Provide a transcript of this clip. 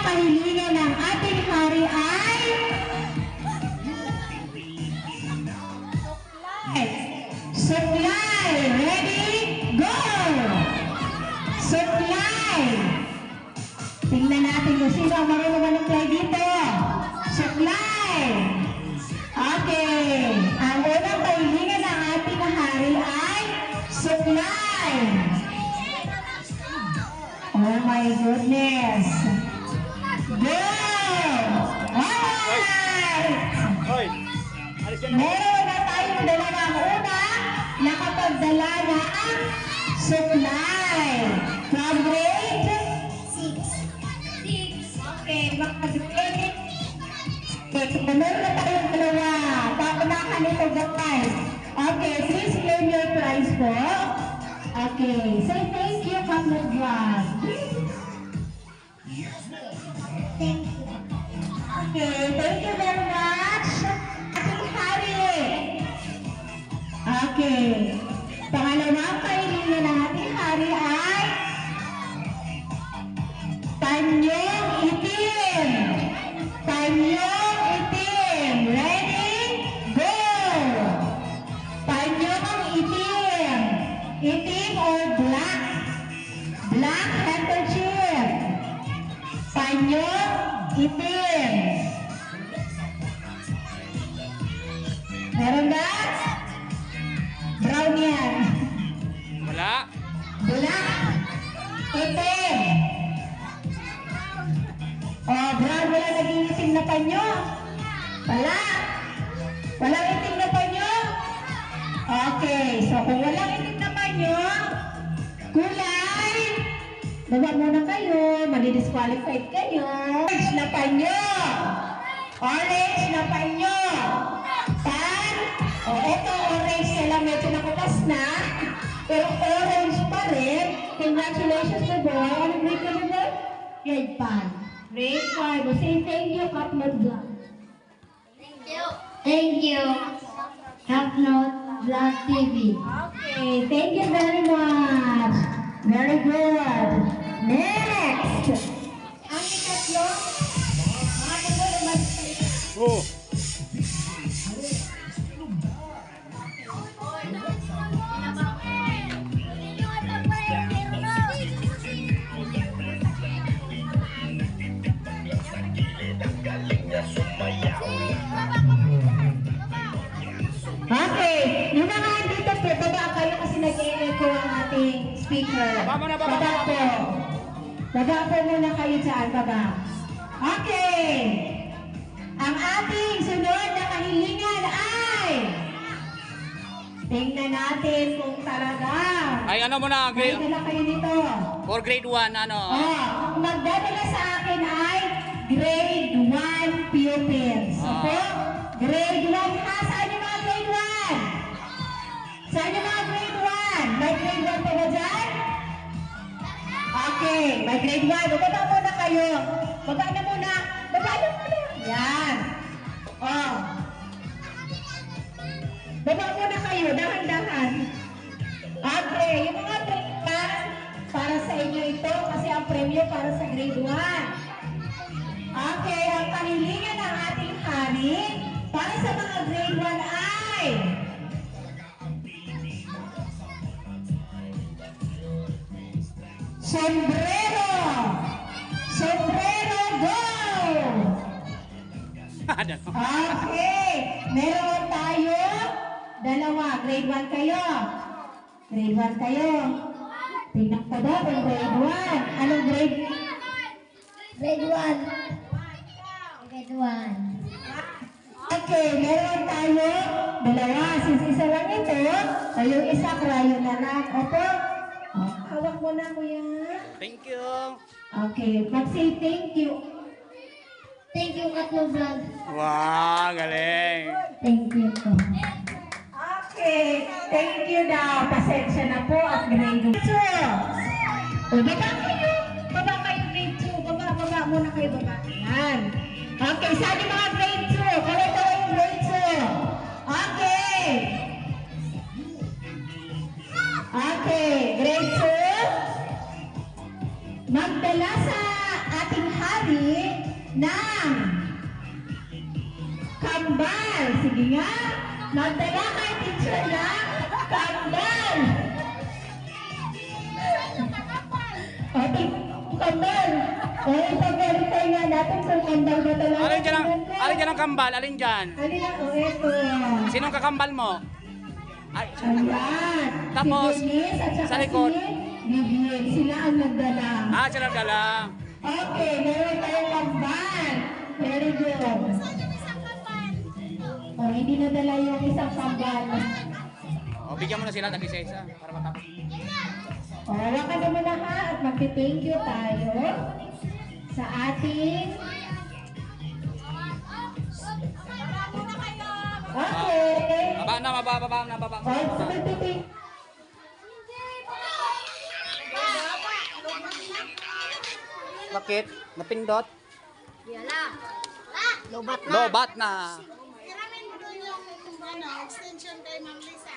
kahilingan ng ating hari ay Suklay. Ready? Go! Suklay. Tingnan natin kung sino ang marunong manuklay dito. Suklay. Okay. Ang unang kahilingan ng ating hari ay suklay. Oh my goodness. Go! Alright! Meron na tayong dala ng una nakapagdala na ang suklay. From grade 6. Okay, makagrade. Okay, meron na tayong dalawa. Papunakan ito guys. Okay, please claim your prize po. Okay, say thank you, Kaplan Vlog. Thank you. Okay, thank you very much. Ating hari. Okay. Pangalawang kahilingan ng ating hari ay Tanyong Itim. Tanyong Itim. Ready? Go! Tanyong Itim. Itim or black? Black handkerchief. Tanyong Itim. Meron ba? Brown yan. Wala. Black. Itim. Oh, brown. Wala naging itim na panyo. Wala. Walang itim na panyo. Okay. So, kung walang itim na panyo, kulay. Baba muna kayo. Mali-disqualified kayo. Orange na panyo. Orange na panyo. Tan. O, eto orange na lang. Medyo nakupas na. Pero orange pa rin. Congratulations to boy. Anong grade ka na? Grade 5. Grade 5. O, say thank you, Kaplan Vlog. Thank you. Thank you. Kaplan Vlog TV. Okay, thank you very much. Very good. Next! Ang ikatlo, ano mo naman Oh. Okay, yung mga dito po, baba kayo kasi nag-e-echo ang ating speaker. Baba na, baba, Baba baba. po. Baba po muna kayo dyan, baba. Okay. Ang ating sunod na kahilingan ay tingnan natin kung talaga. Ay, ano mo na? May Grade, dala kayo dito. for grade 1, ano? Ang magdadala sa akin ay grade 1 pupils. Opo? Grade 1 ha? Saan yung mga grade 1? Saan yung mga grade 1? May grade 1 pa ba dyan? Okay, may grade 1. Baba muna kayo. Baba na muna. Baba na muna. Yan. Oh. Baba muna kayo. Dahan-dahan. Okay, yung mga grade 1, para sa inyo ito kasi ang premyo para sa grade 1. Okay, ang kahilingan ng ating hari para sa mga grade 1 ay sombrero! Sombrero, go! Okay, meron tayo dalawa. Grade 1 kayo. Grade 1 kayo. Tingnan ko ba kung grade 1? Anong grade? Grade 1. Grade 1. Okay, meron tayo dalawa. Since isa lang ito, o yung isa crayon na lang. Opo. Oh, hawak mo na, kuya. Thank you. Okay, mag-say thank you. Thank you, Kaplan Vlog. Wow, galing. Thank you po. Okay, thank you daw. Pasensya na po at grade 2. O, baba kayo. Baba kayo grade 2. Baba muna kayo baba. Yan. Okay, saan yung mga grade 2? Kalito yung grade 2. Okay. Okay, grade 2. Magdala sa ating hari ate ng kambal. Sige nga. Magdala kay teacher ng kambal. Ate, kambal. Eh, pag-verify nga natin kung kambal ba talaga. Alin dyan ang kambal? Alin dyan? Alin na? O, eto. Sinong kakambal mo? Ay, Ayan. Tapos, Si Denise at saka sa likod. si Vivian. Sila ang nagdala. sila dala. Okay, meron tayong kambal. Very good. Oh, hindi nadala yung isang kambal. O, bigyan mo na sila, isa-isa, para matapos. O, hawakan naman na ha at magti-thank you tayo sa ating... Okay. Baba na. O, so magti-thank Bakit? Napindot? Lobat Lobat na. Kiramin mo doon yung extension kay Ma'am Lisa.